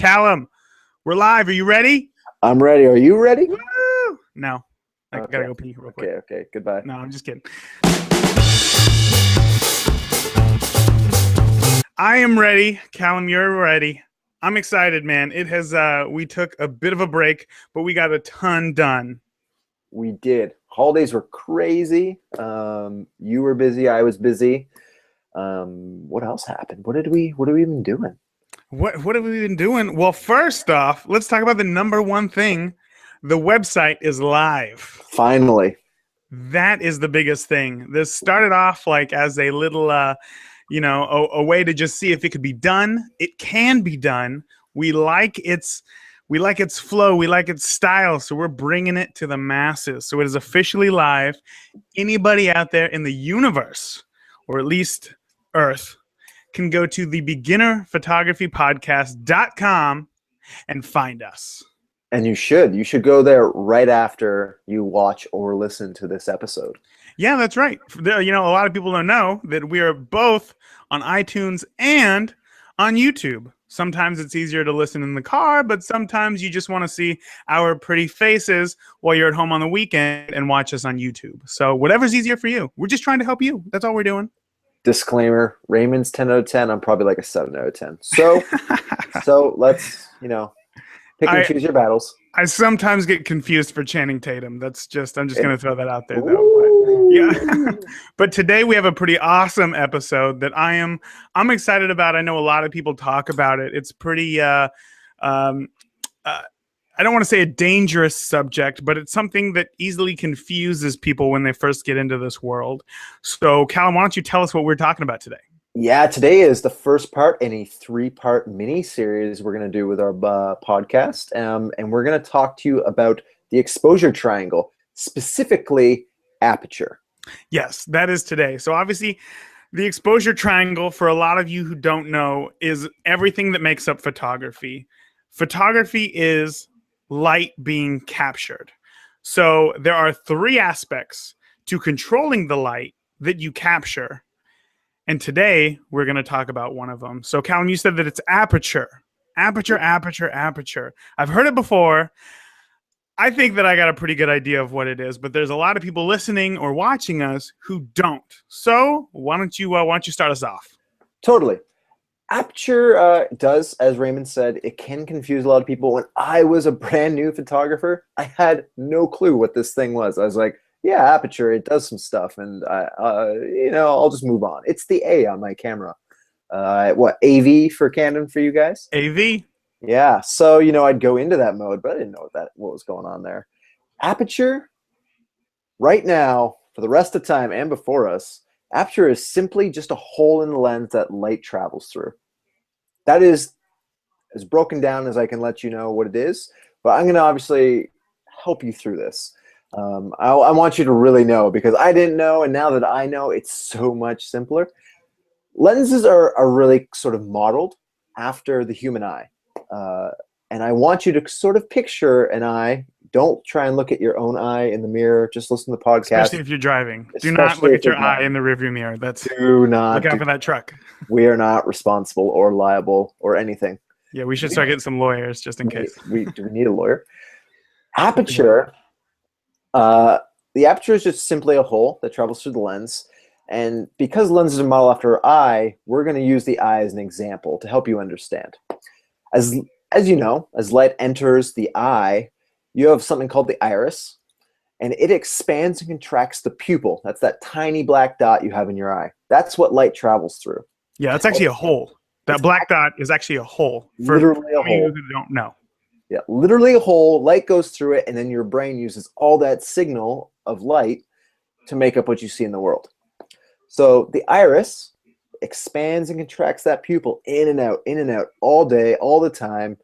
Callum, we're live. Are you ready? I'm ready. Are you ready? Woo! No. I gotta go pee real quick. Okay. Goodbye. No, I'm just kidding. I am ready. Callum, you're ready. I'm excited, man. It has, we took a bit of a break, but we got a ton done. We did. Holidays were crazy. You were busy. I was busy. What else happened? What have we been doing? What have we been doing? Well, first off, let's talk about the number one thing. The website is live. Finally. That is the biggest thing. This started off like as a little, a way to just see if it could be done. It can be done. We like its flow. We like its style. So we're bringing it to the masses. So it is officially live. Anybody out there in the universe, or at least Earth, can go to the beginnerphotographypodcast.com and find us. And you should go there right after you watch or listen to this episode. Yeah, that's right. A lot of people don't know that we are both on iTunes and on YouTube. Sometimes it's easier to listen in the car, but sometimes you just want to see our pretty faces while you're at home on the weekend and watch us on YouTube. So whatever's easier for you. We're just trying to help you. That's all we're doing. Disclaimer, Raymond's 10 out of 10. I'm probably like a 7 out of 10. So let's, pick and choose your battles. I sometimes get confused for Channing Tatum. I'm just going to throw that out there, though. But, yeah. But today we have a pretty awesome episode that I'm excited about. I know a lot of people talk about it. It's pretty, I don't want to say a dangerous subject, but it's something that easily confuses people when they first get into this world. So, Callum, why don't you tell us what we're talking about today? Yeah, today is the first part in a 3-part mini-series we're going to do with our podcast. And we're going to talk to you about the exposure triangle, specifically aperture. Yes, that is today. So obviously, the exposure triangle, for a lot of you who don't know, is everything that makes up photography. Photography is light being captured. So there are 3 aspects to controlling the light that you capture. And today, we're going to talk about one of them. So, Callum, you said that it's aperture. Aperture. I've heard it before. I think that I got a pretty good idea of what it is, but there's a lot of people listening or watching us who don't. So, why don't you start us off? Totally. Aperture does, as Raymond said, it can confuse a lot of people. When I was a brand new photographer, I had no clue what this thing was. I was like, yeah, aperture, it does some stuff, and I'll just move on. It's the A on my camera. AV for Canon for you guys? AV. Yeah, so I'd go into that mode, but I didn't know what was going on there. Aperture, right now, for the rest of the time and before us, aperture is simply just a hole in the lens that light travels through. That is as broken down as I can let you know what it is, but I'm going to obviously help you through this. I want you to really know, because I didn't know, and now that I know, it's so much simpler. Lenses are really sort of modeled after the human eye. And I want you to sort of picture an eye. Don't try and look at your own eye in the mirror. Just listen to the podcast. Especially if you're driving. Do not look at your eye in the rearview mirror. Do not look out for that truck. We are not responsible or liable or anything. Yeah, we should start getting some lawyers just in case. Do we need a lawyer? Aperture. The aperture is just simply a hole that travels through the lens. And because lenses are modeled after our eye, we're going to use the eye as an example to help you understand. As you know, as light enters the eye, you have something called the iris, and it expands and contracts the pupil. That's that tiny black dot you have in your eye. That's what light travels through. Yeah, it's actually a hole. That black dot is actually a hole. Literally a hole. Who don't know. Yeah, literally a hole. Light goes through it, and then your brain uses all that signal of light to make up what you see in the world. So the iris expands and contracts that pupil in and out, all day, all the time.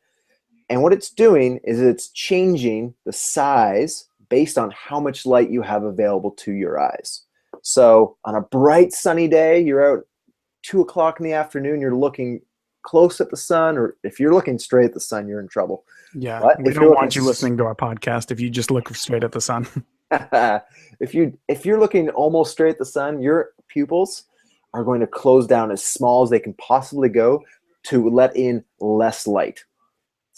And what it's doing is it's changing the size based on how much light you have available to your eyes. So on a bright sunny day, you're out 2 o'clock in the afternoon, you're looking close at the sun, or if you're looking straight at the sun, you're in trouble. Yeah, but we don't want you listening to our podcast if you just look straight at the sun. If you're looking almost straight at the sun, your pupils are going to close down as small as they can possibly go to let in less light.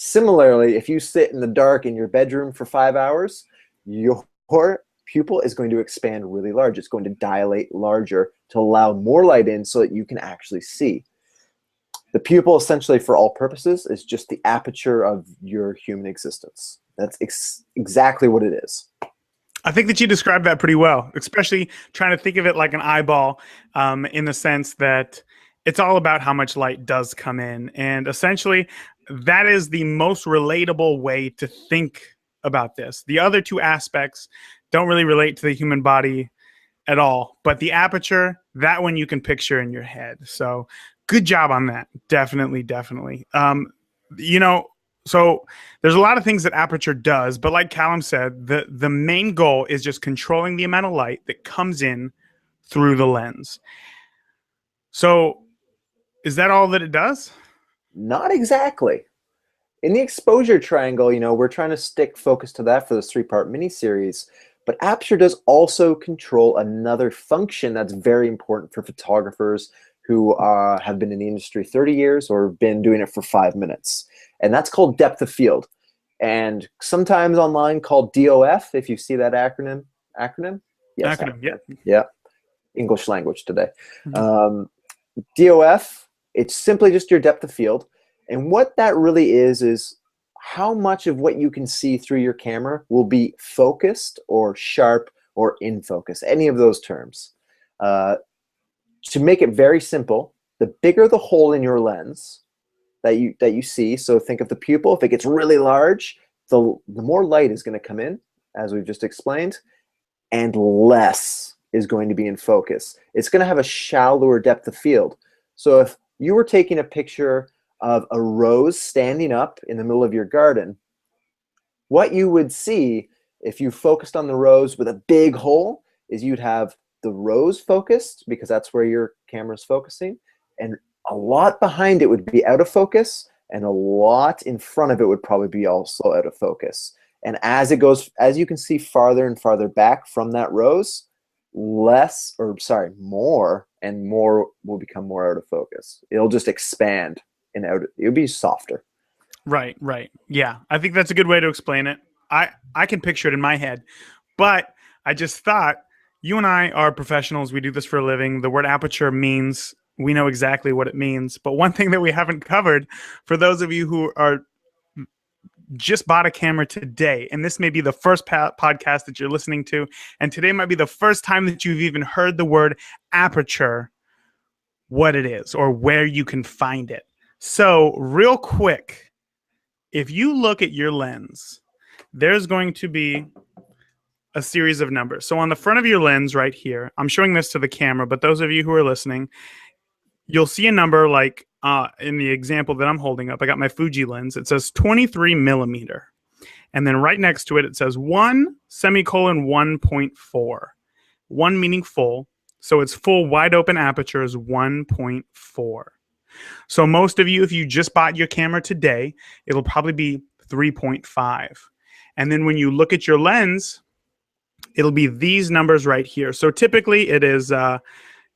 Similarly, if you sit in the dark in your bedroom for 5 hours, your pupil is going to expand really large. It's going to dilate larger to allow more light in so that you can actually see. The pupil, essentially, for all purposes, is just the aperture of your human existence. That's exactly what it is. I think that you described that pretty well, especially trying to think of it like an eyeball, in the sense that it's all about how much light does come in. And essentially, that is the most relatable way to think about this. The other two aspects don't really relate to the human body at all, but the aperture, that one you can picture in your head. So good job on that. Definitely, definitely. You know, so there's a lot of things that Aperture does, but like Callum said, the main goal is just controlling the amount of light that comes in through the lens. So is that all that it does? Not exactly. In the exposure triangle, we're trying to stick focus to that for this 3-part miniseries. But Aperture does also control another function that's very important for photographers who have been in the industry 30 years or been doing it for 5 minutes. And that's called depth of field. And sometimes online called DOF, if you see that acronym. Yes, Acronym, yeah. Yeah, English language today. Mhm. DOF, it's simply just your depth of field. And what that really is how much of what you can see through your camera will be focused or sharp or in focus, any of those terms. To make it very simple, the bigger the hole in your lens that you see, so think of the pupil, if it gets really large, the more light is going to come in, as we've just explained, and less is going to be in focus. It's going to have a shallower depth of field. So if you were taking a picture of a rose standing up in the middle of your garden, what you would see if you focused on the rose with a big hole is you'd have the rose focused, because that's where your camera's focusing, and a lot behind it would be out of focus, and a lot in front of it would probably be also out of focus. And as you can see farther and farther back from that rose, more and more will become more out of focus. It'll just expand and out. It'll be softer. Right, right. Yeah, I think that's a good way to explain it. I can picture it in my head, but I just thought, you and I are professionals. We do this for a living. The word aperture means, we know exactly what it means. But one thing that we haven't covered, for those of you who are just bought a camera today, and this may be the first podcast that you're listening to, and today might be the first time that you've even heard the word aperture, what it is or where you can find it. So real quick, if you look at your lens, there's going to be a series of numbers. So on the front of your lens right here, I'm showing this to the camera, but those of you who are listening, you'll see a number like in the example that I'm holding up. I got my Fuji lens. It says 23 millimeter. And then right next to it, it says 1:1.4. 1 meaning full. So its full wide open aperture is 1.4. So most of you, if you just bought your camera today, it'll probably be 3.5. And then when you look at your lens, it'll be these numbers right here. So typically it is,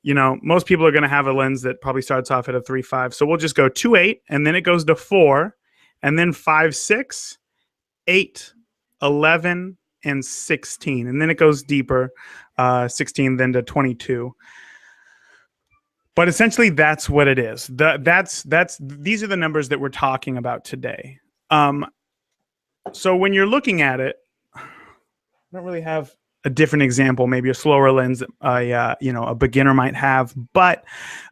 most people are going to have a lens that probably starts off at a 3.5. So we'll just go 2.8, and then it goes to 4, and then 5.6, 8, 11, and 16. And then it goes deeper, 16, then to 22. But essentially, that's what it is. These are the numbers that we're talking about today. So when you're looking at it, I don't really have a different example, maybe a slower lens a beginner might have. But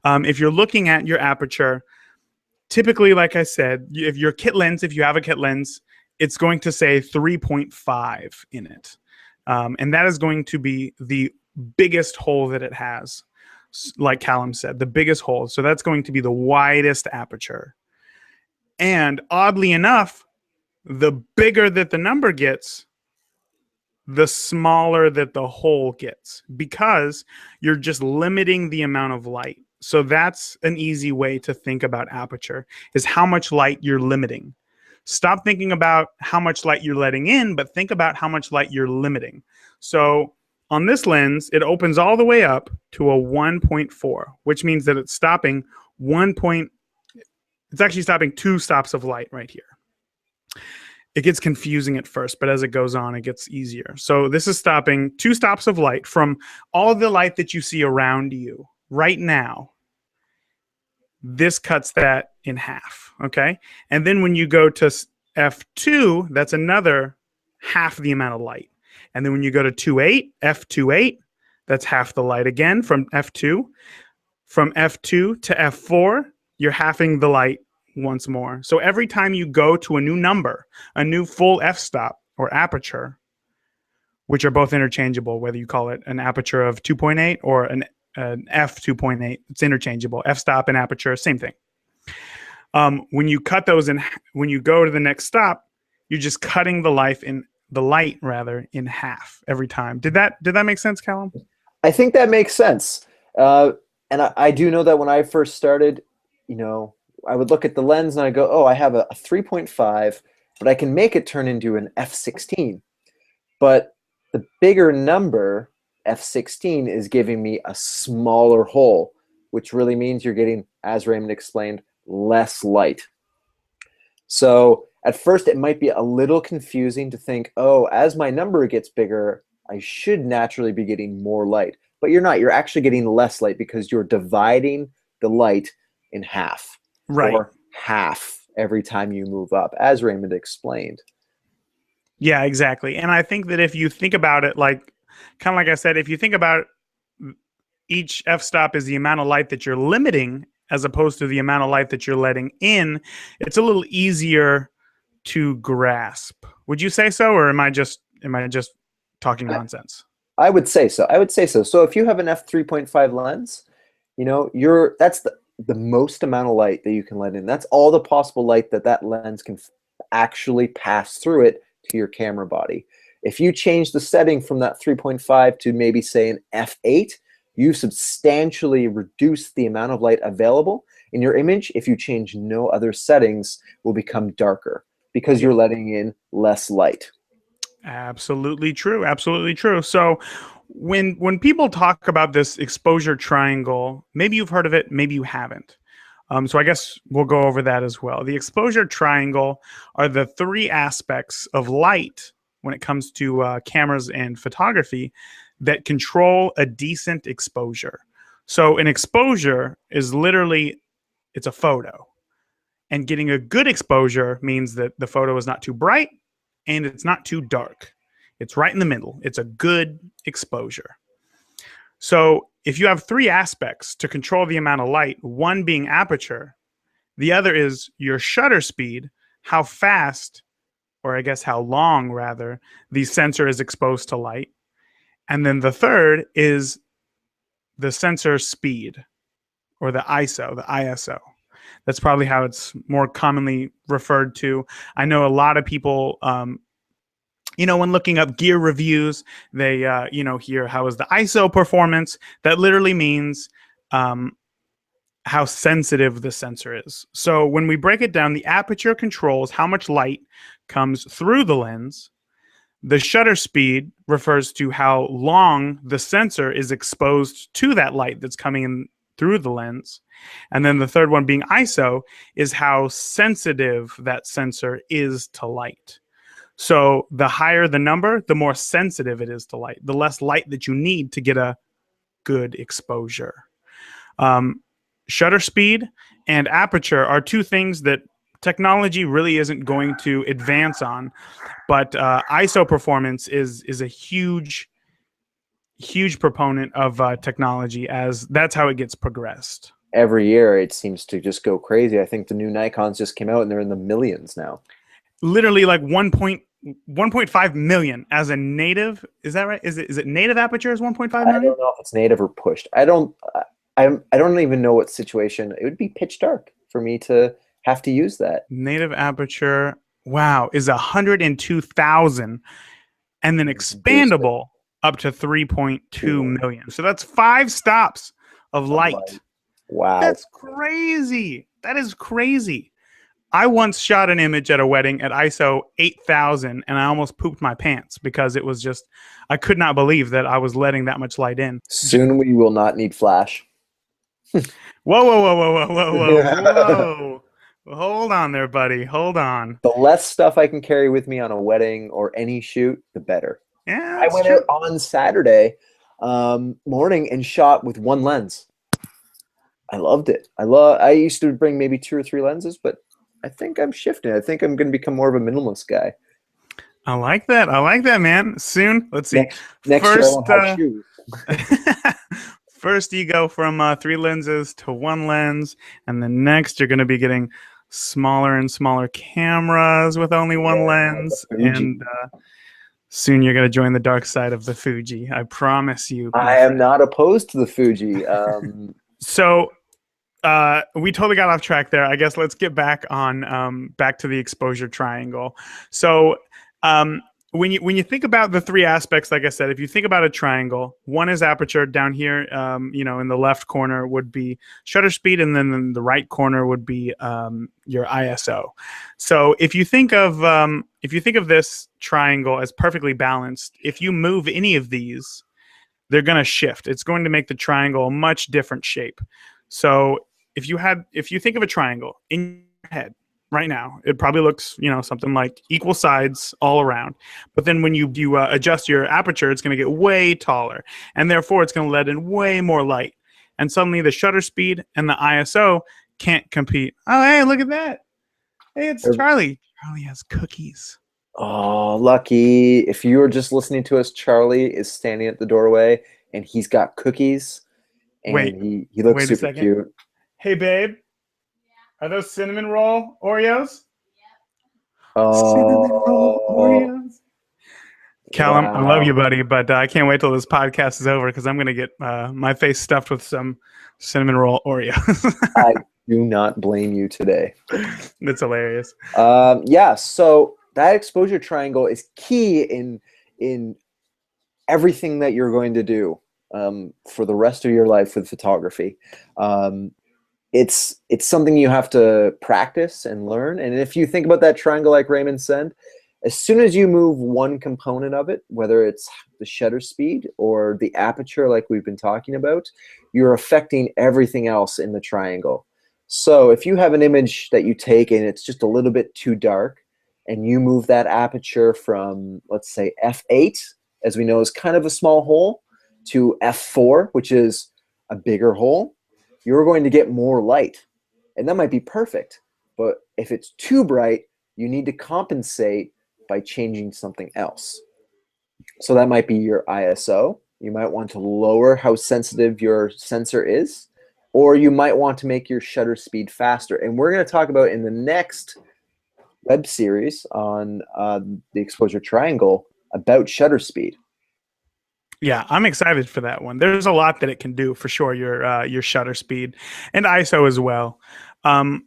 if you're looking at your aperture, typically, like I said, if you have a kit lens, it's going to say 3.5 in it. And that is going to be the biggest hole that it has. Like Callum said, the biggest hole. So that's going to be the widest aperture. And oddly enough, the bigger that the number gets, the smaller that the hole gets, because you're just limiting the amount of light. So that's an easy way to think about aperture, is how much light you're limiting. Stop thinking about how much light you're letting in, but think about how much light you're limiting. So on this lens, it opens all the way up to a 1.4, which means that it's stopping it's actually stopping 2 stops of light right here. it gets confusing at first, but as it goes on, it gets easier. So this is stopping 2 stops of light from all the light that you see around you right now. This cuts that in half, okay? And then when you go to f2, that's another half the amount of light. And then when you go to f28, that's half the light again from f2. From f2 to f4, you're halving the light once more. So every time you go to a new number, a new full f-stop or aperture, which are both interchangeable, whether you call it an aperture of 2.8 or an f2.8, it's interchangeable. F-stop and aperture, same thing. When you cut those in, when you go to the next stop, you're just cutting the light in half every time. Did that make sense, Callum? I think that makes sense. And I do know that when I first started, I would look at the lens and I go, oh, I have a 3.5, but I can make it turn into an f16. But the bigger number, f16, is giving me a smaller hole, which really means you're getting, as Raymond explained, less light. So at first it might be a little confusing to think, oh, as my number gets bigger, I should naturally be getting more light. But you're not. You're actually getting less light because you're dividing the light in half. Right. Or half every time you move up, as Raymond explained. Yeah, exactly. And I think that if you think about it, like I said, if you think about each f-stop is the amount of light that you're limiting as opposed to the amount of light that you're letting in, it's a little easier to grasp. Would you say so, or am I just talking nonsense? I would say so. So if you have an f3.5 lens, that's the most amount of light that you can let in. That's all the possible light that lens can actually pass through it to your camera body. If you change the setting from that 3.5 to maybe say an f8, you substantially reduce the amount of light available in your image. If you change no other settings, will become darker because you're letting in less light. Absolutely true. Absolutely true. So when people talk about this exposure triangle, maybe you've heard of it, maybe you haven't. So I guess we'll go over that as well. The exposure triangle are the 3 aspects of light when it comes to cameras and photography that control a decent exposure. So an exposure is literally, it's a photo. And getting a good exposure means that the photo is not too bright and it's not too dark. It's right in the middle. It's a good exposure. So if you have 3 aspects to control the amount of light, one being aperture, the other is your shutter speed, how fast, or I guess how long rather, the sensor is exposed to light. And then the third is the sensor speed, or the ISO. That's probably how it's more commonly referred to. I know a lot of people, when looking up gear reviews, they, hear how is the ISO performance. That literally means how sensitive the sensor is. So when we break it down, the aperture controls how much light comes through the lens. The shutter speed refers to how long the sensor is exposed to that light that's coming in through the lens. And then the third one being ISO is how sensitive that sensor is to light. So the higher the number, the more sensitive it is to light, the less light that you need to get a good exposure. Shutter speed and aperture are 2 things that technology really isn't going to advance on, but ISO performance is a huge proponent of technology, as that's how it gets progressed. Every year it seems to just go crazy. I think the new Nikons just came out and they're in the millions now. Literally like 1.5 million as a native. Is that right? Is it native aperture is 1.5 million? I don't know if it's native or pushed. I don't even know what situation. It would be pitch dark for me to have to use that. Native aperture, wow, is 102,000, and then expandable up to 3.2 million. So that's 5 stops of light. Wow. That's crazy. That is crazy. I once shot an image at a wedding at ISO 8,000, and I almost pooped my pants because it was just, I could not believe that I was letting that much light in. Soon we will not need flash. Whoa. Hold on there, buddy. Hold on. The less stuff I can carry with me on a wedding or any shoot, the better. Yeah, I that's went out true. on Saturday morning and shot with one lens. I loved it. I used to bring maybe 2 or 3 lenses, but I think I'm shifting. I think I'm going to become more of a minimalist guy. I like that. I like that, man. Soon, let's see. Next year I won't First, have shoes. first you go from 3 lenses to 1 lens, and then next you're going to be getting smaller and smaller cameras with only one Yeah, the lens, Fuji. and soon you're going to join the dark side of the Fuji. I promise you, my I am friend. not opposed to the Fuji. So we totally got off track there. I guess let's get back on back to the exposure triangle. So um, when you think about the three aspects, like I said, if you think about a triangle, one is aperture. Down here, in the left corner would be shutter speed, and then in the right corner would be your ISO. So if you think of this triangle as perfectly balanced, if you move any of these, they're going to shift. It's going to make the triangle a much different shape. So if you think of a triangle in your head right now, it probably looks something like equal sides all around. But then when you adjust your aperture, it's going to get way taller, and therefore it's going to let in way more light. And suddenly the shutter speed and the ISO can't compete. Oh, hey, look at that! Hey, it's Charlie. Charlie has cookies. Oh, lucky. If you were just listening to us, Charlie is standing at the doorway and he's got cookies Wait, and he looks wait a super second. cute. Hey, babe, are those cinnamon roll Oreos? Cinnamon roll Oh, Oreos. Callum, I love you, wow. buddy, but I can't wait till this podcast is over because I'm going to get my face stuffed with some cinnamon roll Oreos. I do not blame you today. That's hilarious. Yeah, so that exposure triangle is key in everything that you're going to do for the rest of your life with photography. Um, it's something you have to practice and learn. And if you think about that triangle, like Raymond said, as soon as you move one component of it, whether it's the shutter speed or the aperture, like we've been talking about, you're affecting everything else in the triangle. So if you have an image that you take and it's just a little bit too dark, and you move that aperture from, let's say, f8, as we know is kind of a small hole, to f4, which is a bigger hole, you're going to get more light. And that might be perfect. But if it's too bright, you need to compensate by changing something else. So that might be your ISO. You might want to lower how sensitive your sensor is, or you might want to make your shutter speed faster. And we're going to talk about in the next web series on the exposure triangle about shutter speed. Yeah, I'm excited for that one. There's a lot that it can do for sure. Your shutter speed and ISO as well. Um,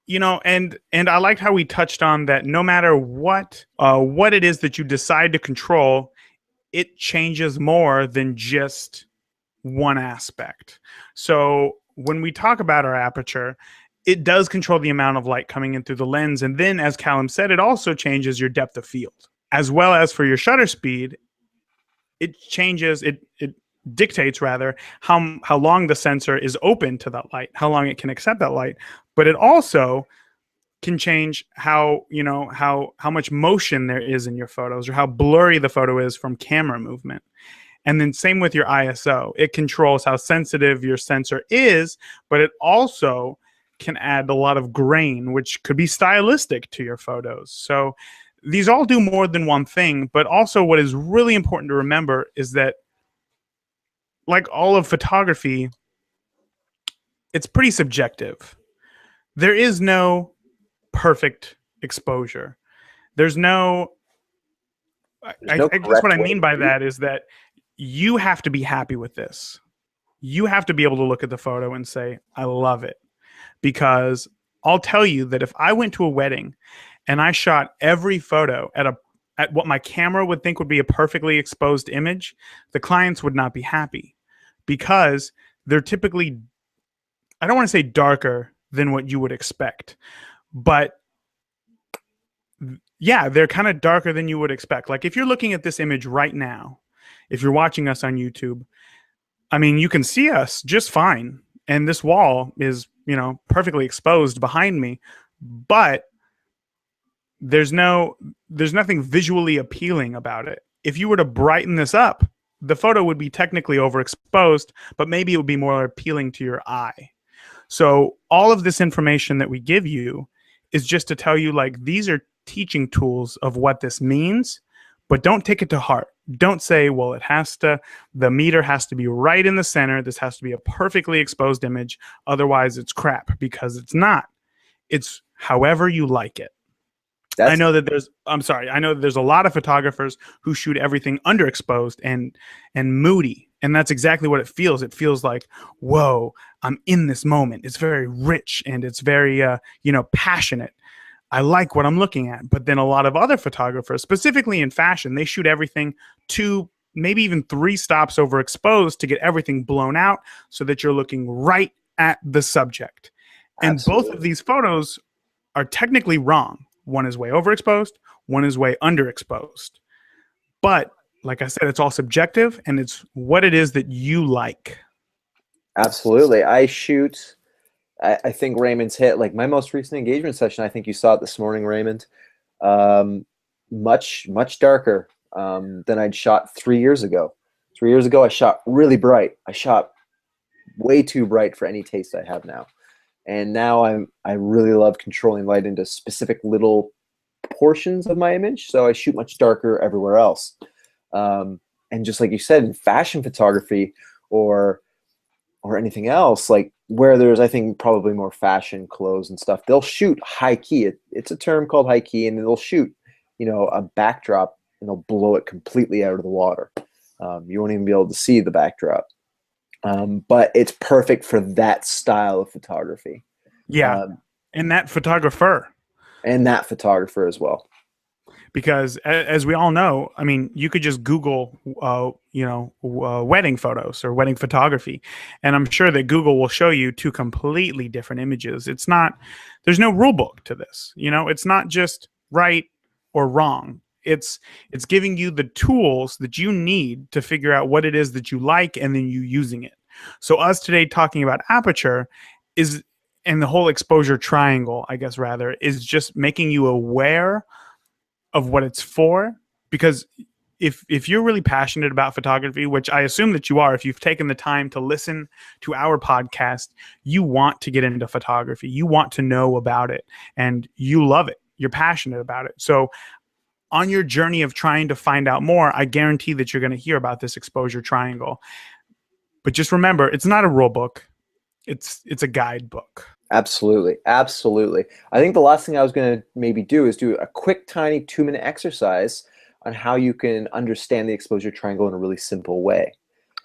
and I liked how we touched on that. No matter what it is that you decide to control, it changes more than just one aspect. So when we talk about our aperture, it does control the amount of light coming in through the lens. And then, as Callum said, it also changes your depth of field. As well as for your shutter speed, it dictates rather how long the sensor is open to that light, how long it can accept that light. But it also can change how much motion there is in your photos or how blurry the photo is from camera movement. And then same with your ISO. It controls how sensitive your sensor is, but it also can add a lot of grain, which could be stylistic to your photos. So these all do more than one thing, but also what is really important to remember is that, like all of photography, it's pretty subjective. There is no perfect exposure. There's no There's no I guess what correct I way mean to by shoot. that is that you have to be happy with this. You have to be able to look at the photo and say, I love it. Because I'll tell you that if I went to a wedding and I shot every photo at what my camera would think would be a perfectly exposed image, the clients would not be happy because they're typically, I don't want to say darker than what you would expect, but yeah, they're kind of darker than you would expect. Like if you're looking at this image right now, if you're watching us on YouTube, I mean, you can see us just fine. And this wall is, perfectly exposed behind me. but there's nothing visually appealing about it. If you were to brighten this up, the photo would be technically overexposed, but maybe it would be more appealing to your eye. So all of this information that we give you is just to tell you, like, these are teaching tools of what this means, but don't take it to heart. Don't say, well, the meter has to be right in the center. This has to be a perfectly exposed image. Otherwise it's crap, because it's not. It's however you like it. That's I know that there's a lot of photographers who shoot everything underexposed and moody. And that's exactly what it feels. It feels like, whoa, I'm in this moment. It's very rich and it's very, passionate. I like what I'm looking at. But then a lot of other photographers, specifically in fashion, they shoot everything 2, maybe even 3 stops overexposed to get everything blown out so that you're looking right at the subject. And absolutely. both of these photos are technically wrong. One is way overexposed, one is way underexposed. But like I said, it's all subjective, and it's what it is that you like. Absolutely. I think Raymond's hit, like, my most recent engagement session. I think you saw it this morning, Raymond. Much darker than I'd shot 3 years ago. 3 years ago, I shot really bright. I shot way too bright for any taste I have now. And now I really love controlling light into specific little portions of my image. So I shoot much darker everywhere else. And just like you said, in fashion photography or anything else, like where there's, I think, probably more fashion clothes and stuff, they'll shoot high key. It's a term called high key, and they'll shoot, a backdrop, and they'll blow it completely out of the water. You won't even be able to see the backdrop. But it's perfect for that style of photography. Yeah. And that photographer. And that photographer as well. Because as we all know, I mean, you could just Google, wedding photos or wedding photography, and I'm sure that Google will show you 2 completely different images. There's no rule book to this. It's not just right or wrong. It's giving you the tools that you need to figure out what it is that you like, and then you using it. So us today talking about Aperture and the whole exposure triangle, I guess, rather, is just making you aware of what it's for. Because if you're really passionate about photography, which I assume that you are, if you've taken the time to listen to our podcast, you want to get into photography. You want to know about it, and you love it. You're passionate about it. So on your journey of trying to find out more, I guarantee that you're going to hear about this exposure triangle. But just remember, it's not a rule book. It's a guidebook. Absolutely. Absolutely. I think the last thing I was going to maybe do is do a quick, tiny 2-minute exercise on how you can understand the exposure triangle in a really simple way.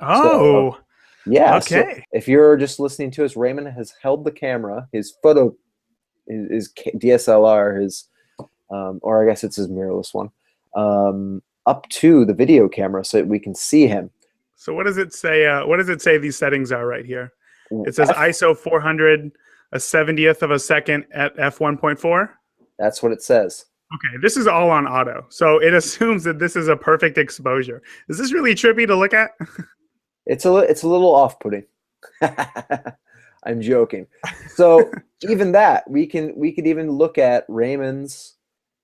Oh, so, yeah. Okay. So if you're just listening to us, Raymond has held the camera, his photo, his DSLR, or I guess it's his mirrorless one, up to the video camera so that we can see him. So what does it say? What does it say these settings are right here? It says ISO 400, a 70th of a second at f1.4. That's what it says. Okay, this is all on auto, so it assumes that this is a perfect exposure. Is this really trippy to look at? It's a little off-putting. I'm joking. So even that, we could even look at Raymond's.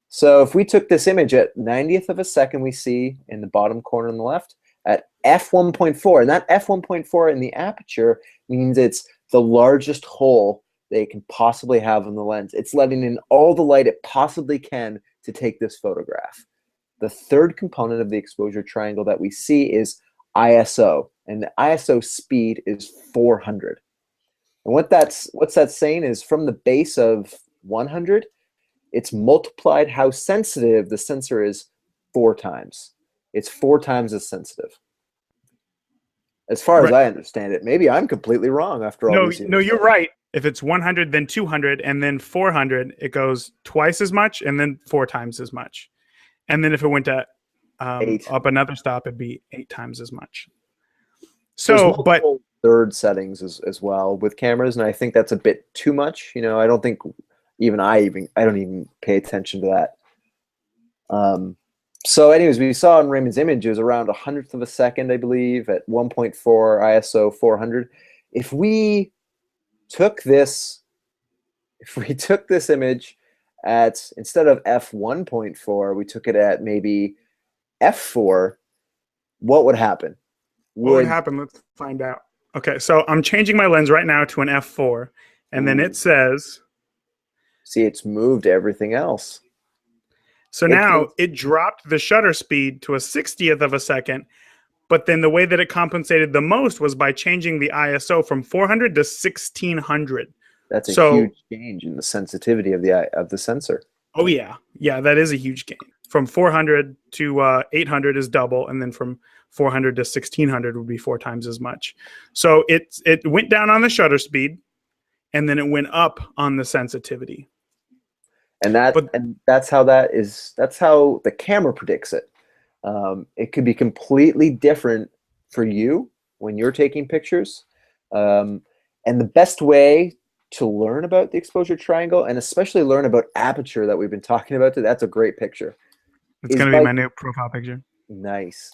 So if we took this image at 90th of a second, we see in the bottom corner on the left at f1.4, and that f1.4 in the aperture means it's the largest hole they can possibly have in the lens. It's letting in all the light it possibly can to take this photograph. The third component of the exposure triangle that we see is ISO, and the ISO speed is 400. And what's that saying is from the base of 100, it's multiplied how sensitive the sensor is 4 times. It's 4 times as sensitive. As far as I understand it. Maybe I'm completely wrong after all these years. No, you're right. If it's 100, then 200, and then 400, it goes twice as much, and then 4 times as much. And then if it went to up another stop, it'd be 8 times as much. So, but third settings as well with cameras, and I think that's a bit too much. I don't think I don't even pay attention to that. So anyways, we saw in Raymond's image, it was around 100th of a second, I believe, at 1.4 ISO 400. If we if we took this image at, instead of f1.4, we took it at maybe f4, what would happen? What would Would happen? Let's find out. Okay, so I'm changing my lens right now to an f4, and then it ooh, says, see, it's moved everything else. so It now takes, it dropped the shutter speed to a 60th of a second, but then the way that it compensated the most was by changing the ISO from 400 to 1600. that's a huge So, change in the sensitivity of the sensor. oh yeah, yeah, that is a huge gain. From 400 to 800 is double, and then from 400 to 1600 would be 4 times as much. So it went down on the shutter speed, and then it went up on the sensitivity. But And that's how that's how the camera predicts it. It could be completely different for you when you're taking pictures. And the best way to learn about the exposure triangle, and especially learn about aperture that we've been talking about today, that's a great picture, it's is going to be by my new profile picture. nice.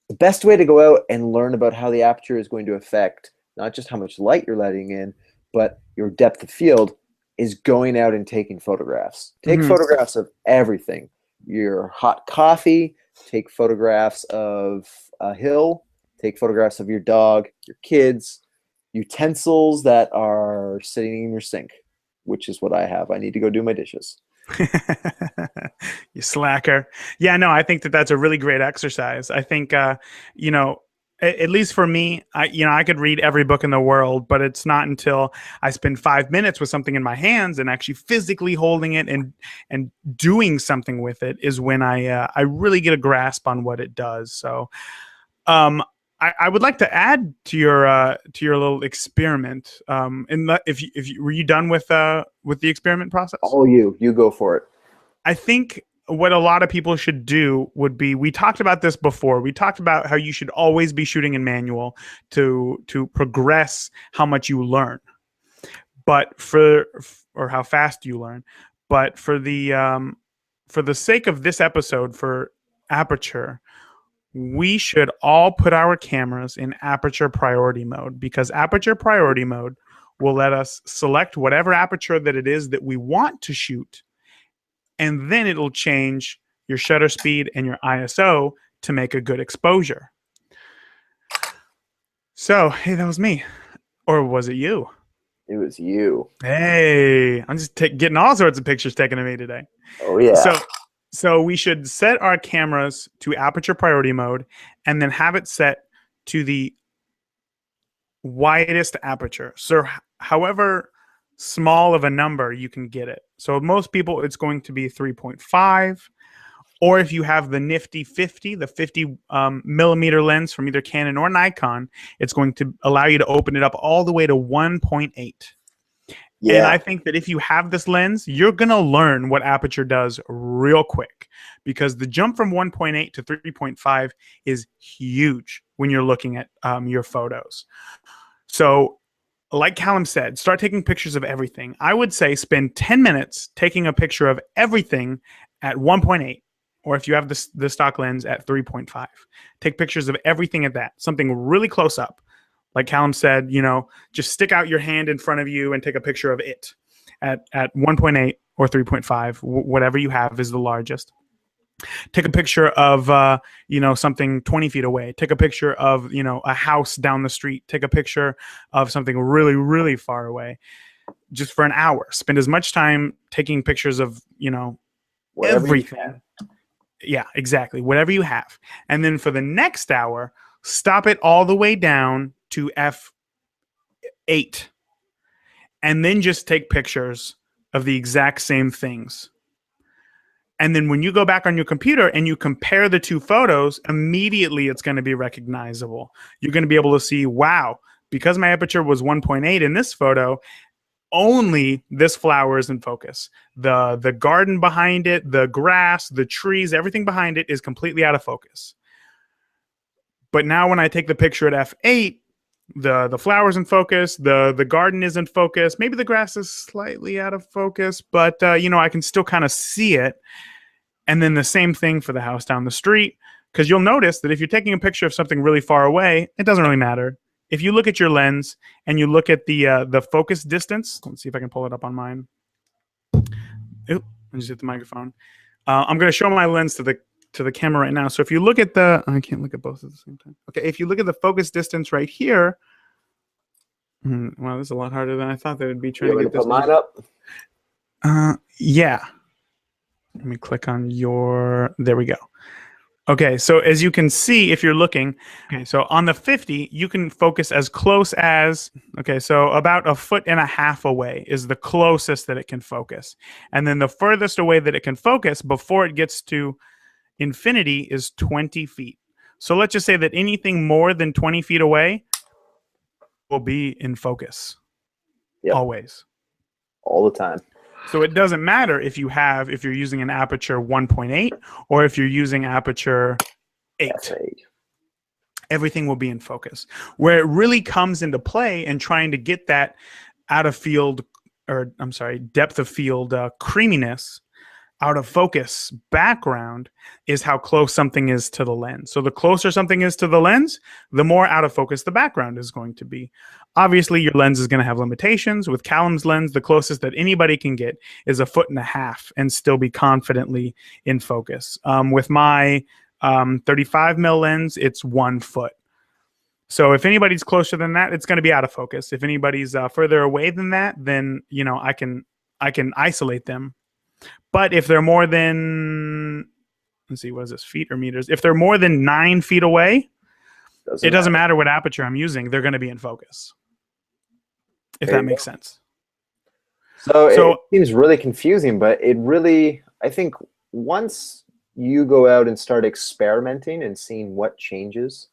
The best way to go out and learn about how the aperture is going to affect not just how much light you're letting in, but your depth of field is going out and taking photographs. Take Mm-hmm. photographs of everything. Your hot coffee, take photographs of a hill, take photographs of your dog, your kids, utensils that are sitting in your sink, which is what I have. I need to go do my dishes. You slacker. Yeah, no, I think that that's a really great exercise. I think, you know, at least for me, I could read every book in the world, but it's not until I spend 5 minutes with something in my hands and actually physically holding it and doing something with it is when I really get a grasp on what it does. So, um, I would like to add to your little experiment. Were you done with the experiment process? All you go for it. I think what a lot of people should do would be, we talked about this before. We talked about how you should always be shooting in manual to progress how much you learn, but or how fast you learn. But for the sake of this episode for Aperture, we should all put our cameras in Aperture priority mode, because Aperture priority mode will let us select whatever aperture that it is that we want to shoot, and then it'll change your shutter speed and your ISO to make a good exposure. So, hey, that was me. Or was it you? It was you. Hey, I'm just getting all sorts of pictures taken of me today. Oh yeah. So we should set our cameras to aperture priority mode and then have it set to the widest aperture. So however small of a number you can get it. So most people, it's going to be 3.5. Or if you have the nifty 50, the 50 millimeter lens from either Canon or Nikon, it's going to allow you to open it up all the way to 1.8. Yeah. And I think that if you have this lens, you're going to learn what aperture does real quick, because the jump from 1.8 to 3.5 is huge when you're looking at your photos. So like Callum said, start taking pictures of everything. I would say spend 10 minutes taking a picture of everything at 1.8, or if you have the stock lens at 3.5. Take pictures of everything at that, something really close up. Like Callum said, just stick out your hand in front of you and take a picture of it at 1.8 or 3.5, whatever you have is the largest. Take a picture of, something 20 feet away. Take a picture of, a house down the street. Take a picture of something really, really far away, just for an hour. Spend as much time taking pictures of, Whatever everything. Yeah, exactly. Whatever you have. And then for the next hour, stop it all the way down to f8. And then just take pictures of the exact same things. And then when you go back on your computer and you compare the two photos, immediately it's going to be recognizable. You're going to be able to see, wow, because my aperture was 1.8 in this photo, only this flower is in focus. The garden behind it, the grass, the trees, everything behind it is completely out of focus. But now when I take the picture at f8, the flower's in focus, the garden is in focus, maybe the grass is slightly out of focus, but I can still kind of see it. And then the same thing for the house down the street, because you'll notice that if you're taking a picture of something really far away, it doesn't really matter. If you look at your lens and you look at the focus distance, let's see if I can pull it up on mine. Oop, I just hit the microphone. I'm going to show my lens to the camera right now. So if you look at I can't look at both at the same time. Okay, if you look at the focus distance right here, wow, this is a lot harder than I thought they would be trying You to want get to this put mine one. up? Yeah. Let me click on there we go. Okay, so as you can see, if you're looking, okay, so on the 50, you can focus as close as, okay, so about 1.5 feet away is the closest that it can focus. And then the furthest away that it can focus before it gets to infinity is 20 feet. So let's just say that anything more than 20 feet away will be in focus. Yep. Always. All the time. So it doesn't matter if you're using an aperture 1.8 or if you're using aperture 8. F8. Everything will be in focus. Where it really comes into play and trying to get that depth of field creaminess out of focus background is how close something is to the lens. So the closer something is to the lens, the more out of focus the background is going to be. Obviously, your lens is going to have limitations. With Callum's lens, the closest that anybody can get is 1.5 feet and still be confidently in focus. With my 35 mil lens, it's 1 foot. So if anybody's closer than that, it's going to be out of focus. If anybody's further away than that, then I can isolate them. But if they're more than, let's see, what is this, feet or meters? If they're more than 9 feet away, it doesn't matter what aperture I'm using. They're going to be in focus. If that makes sense. So it seems really confusing, but I think once you go out and start experimenting and seeing what changes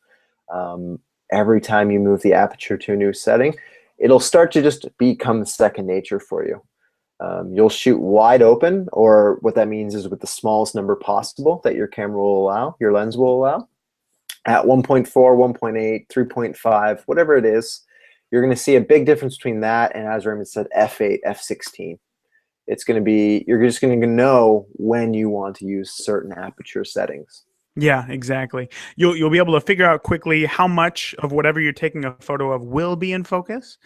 every time you move the aperture to a new setting, it'll start to just become second nature for you. You'll shoot wide open, or what that means is with the smallest number possible that your camera will allow, your lens will allow, at 1.4, 1.8, 3.5, whatever it is. You're going to see a big difference between that and, as Raymond said, f8, f16. It's going to be, you're just going to know when you want to use certain aperture settings. Yeah, exactly. You'll be able to figure out quickly how much of whatever you're taking a photo of will be in focus.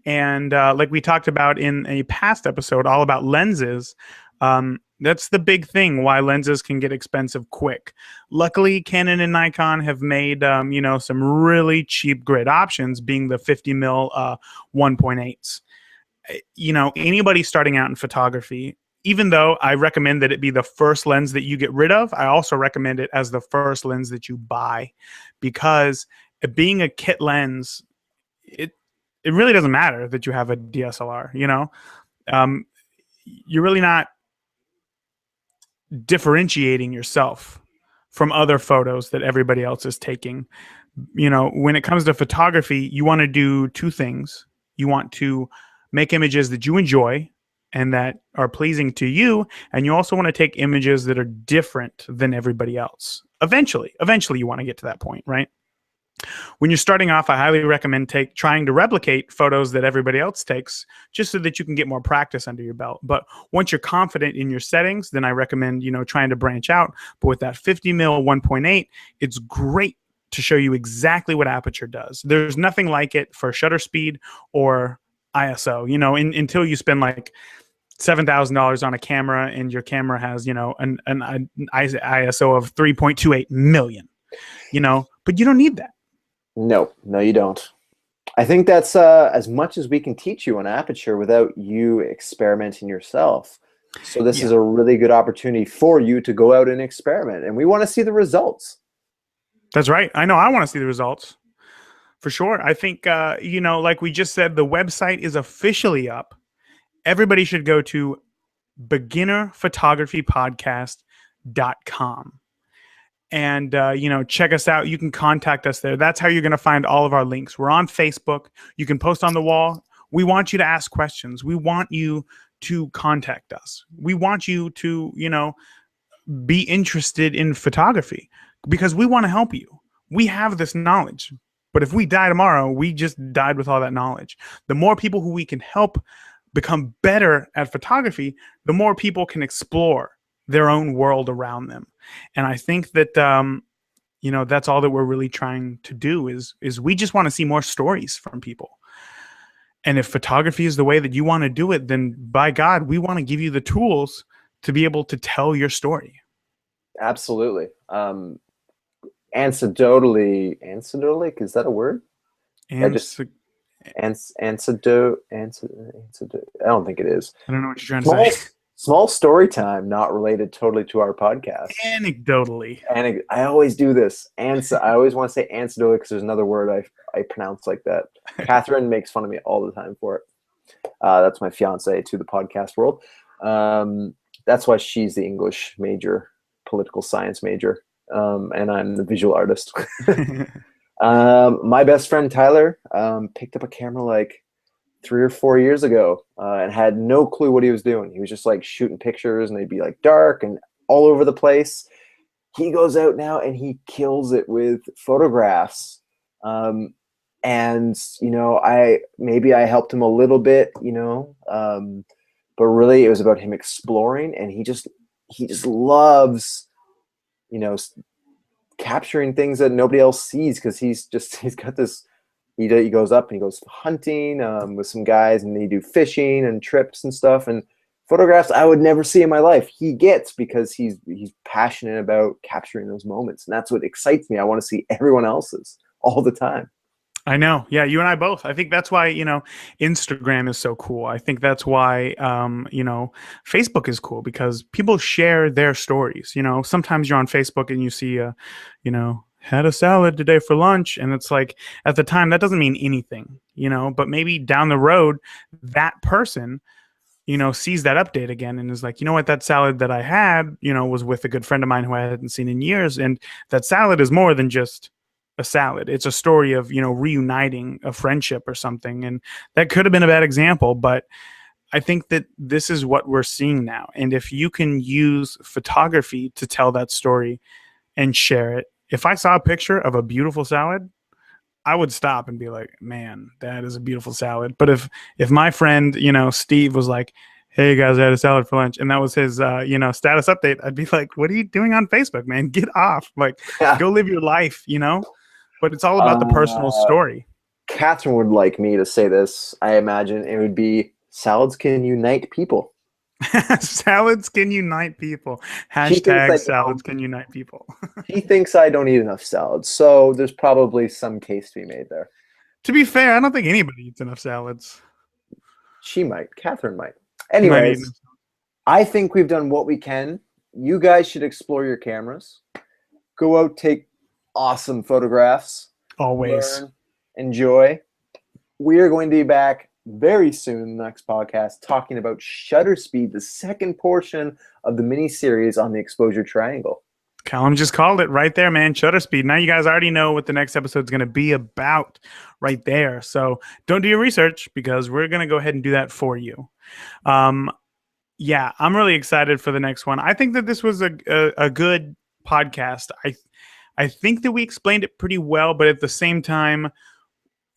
And like we talked about in a past episode all about lenses, that's the big thing why lenses can get expensive quick. Luckily, Canon and Nikon have made some really cheap, great options, being the 50 mil 1.8s. Anybody starting out in photography, even though I recommend that it be the first lens that you get rid of, I also recommend it as the first lens that you buy, because being a kit lens, it really doesn't matter that you have a DSLR. You're really not differentiating yourself from other photos that everybody else is taking. When it comes to photography, you want to do two things. You want to make images that you enjoy and that are pleasing to you, and you also want to take images that are different than everybody else. Eventually you want to get to that point, right? When you're starting off, I highly recommend trying to replicate photos that everybody else takes, just so that you can get more practice under your belt. But once you're confident in your settings, then I recommend trying to branch out. But with that 50 mil 1.8, it's great to show you exactly what Aperture does. There's nothing like it for shutter speed or ISO. Until you spend like $7,000 on a camera and your camera has an ISO of 3.28 million. But you don't need that. No, you don't. I think that's as much as we can teach you on Aperture without you experimenting yourself. So this is a really good opportunity for you to go out and experiment, and we want to see the results. That's right. I know I want to see the results for sure. I think, like we just said, the website is officially up. Everybody should go to beginnerphotographypodcast.com. And, check us out. You can contact us there. That's how you're going to find all of our links. We're on Facebook. You can post on the wall. We want you to ask questions. We want you to contact us. We want you to, be interested in photography, because we want to help you. We have this knowledge, but if we die tomorrow, we just died with all that knowledge. The more people who we can help become better at photography, the more people can explore their own world around them. And I think that, that's all that we're really trying to do is we just want to see more stories from people. And if photography is the way that you want to do it, then by God, we want to give you the tools to be able to tell your story. Absolutely. Anecdotally, is that a word? And Anecdote. I don't think it is. I don't know what you're trying to say. Small story time, not related totally to our podcast. Anecdotally. And I always do this. I always want to say anecdotally because there's another word I pronounce like that. Catherine makes fun of me all the time for it. That's my fiance to the podcast world. That's why she's the English major, political science major, and I'm the visual artist. My best friend Tyler picked up a camera like 3 or 4 years ago and had no clue what he was doing. He was just like shooting pictures, and they'd be like dark and all over the place. He goes out now and he kills it with photographs. And I helped him a little bit, but really it was about him exploring, and he just loves, capturing things that nobody else sees, because he's got this. He goes up and he goes hunting with some guys, and they do fishing and trips and stuff, and photographs I would never see in my life. He gets, because he's passionate about capturing those moments, and that's what excites me. I want to see everyone else's all the time. I know. Yeah, you and I both. I think that's why, Instagram is so cool. I think that's why, Facebook is cool, because people share their stories. Sometimes you're on Facebook and you see, had a salad today for lunch. And it's like, at the time, that doesn't mean anything, but maybe down the road, that person, sees that update again and is like, you know what, that salad that I had, was with a good friend of mine who I hadn't seen in years. And that salad is more than just a salad. It's a story of, reuniting a friendship or something. And that could have been a bad example, but I think that this is what we're seeing now. And if you can use photography to tell that story and share it, if I saw a picture of a beautiful salad, I would stop and be like, man, that is a beautiful salad. But if my friend, Steve was like, hey guys, I had a salad for lunch, and that was his, status update, I'd be like, what are you doing on Facebook, man? Get off. Like, go live your life, But it's all about the personal story. Catherine would like me to say this. I imagine it would be, salads can unite people. Salads can unite people. Hashtag salads can unite people. He thinks I don't eat enough salads, so there's probably some case to be made there. To be fair, I don't think anybody eats enough salads. She might. Catherine might. Anyways, I think we've done what we can. You guys should explore your cameras. Go out, take awesome photographs. Always. Learn, enjoy. We are going to be back very soon in the next podcast talking about shutter speed, the second portion of the mini series on the exposure triangle. Callum just called it right there, man. Shutter speed. Now you guys already know what the next episode is going to be about right there. So don't do your research, because we're going to go ahead and do that for you. Yeah, I'm really excited for the next one. I think that this was a good podcast. I think that we explained it pretty well, but at the same time,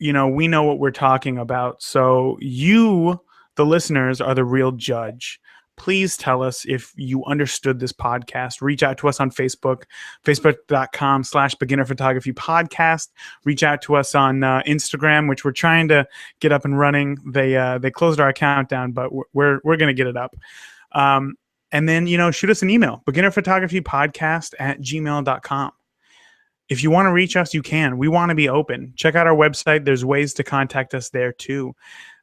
we know what we're talking about. So you, the listeners, are the real judge. Please tell us if you understood this podcast. Reach out to us on Facebook, facebook.com/beginner photography podcast. Reach out to us on Instagram, which we're trying to get up and running. They closed our account down, but we're going to get it up. And then, shoot us an email, beginnerphotographypodcast@gmail.com. If you want to reach us, you can. We want to be open. Check out our website. There's ways to contact us there too.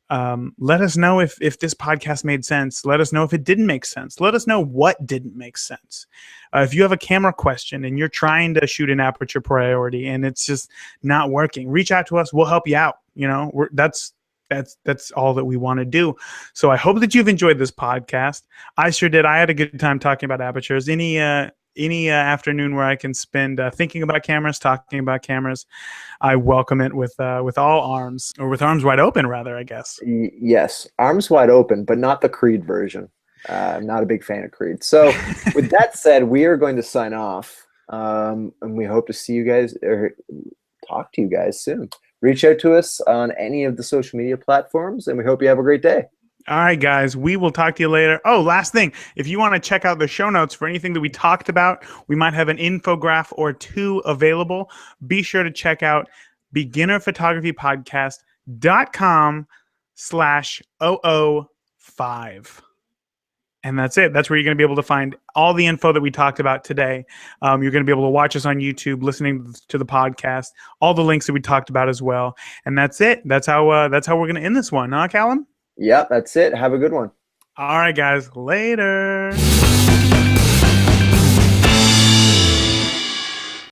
Let us know if this podcast made sense. Let us know if it didn't make sense. Let us know what didn't make sense. If you have a camera question and you're trying to shoot an aperture priority and it's just not working, reach out to us. We'll help you out. That's all that we want to do. So I hope that you've enjoyed this podcast. I sure did. I had a good time talking about apertures. Any afternoon where I can spend thinking about cameras, talking about cameras, I welcome it with all arms, or with arms wide open, rather, I guess. Yes, arms wide open, but not the Creed version. I'm not a big fan of Creed. So with that said, we are going to sign off, and we hope to see you guys, or talk to you guys soon. Reach out to us on any of the social media platforms, and we hope you have a great day. All right, guys, we will talk to you later. Oh, last thing. If you want to check out the show notes for anything that we talked about, we might have an infograph or two available. Be sure to check out beginnerphotographypodcast.com /005. And that's it. That's where you're going to be able to find all the info that we talked about today. You're going to be able to watch us on YouTube, listening to the podcast, all the links that we talked about as well. And that's it. That's how we're going to end this one, huh, Callum? Yep, that's it. Have a good one. All right, guys. Later.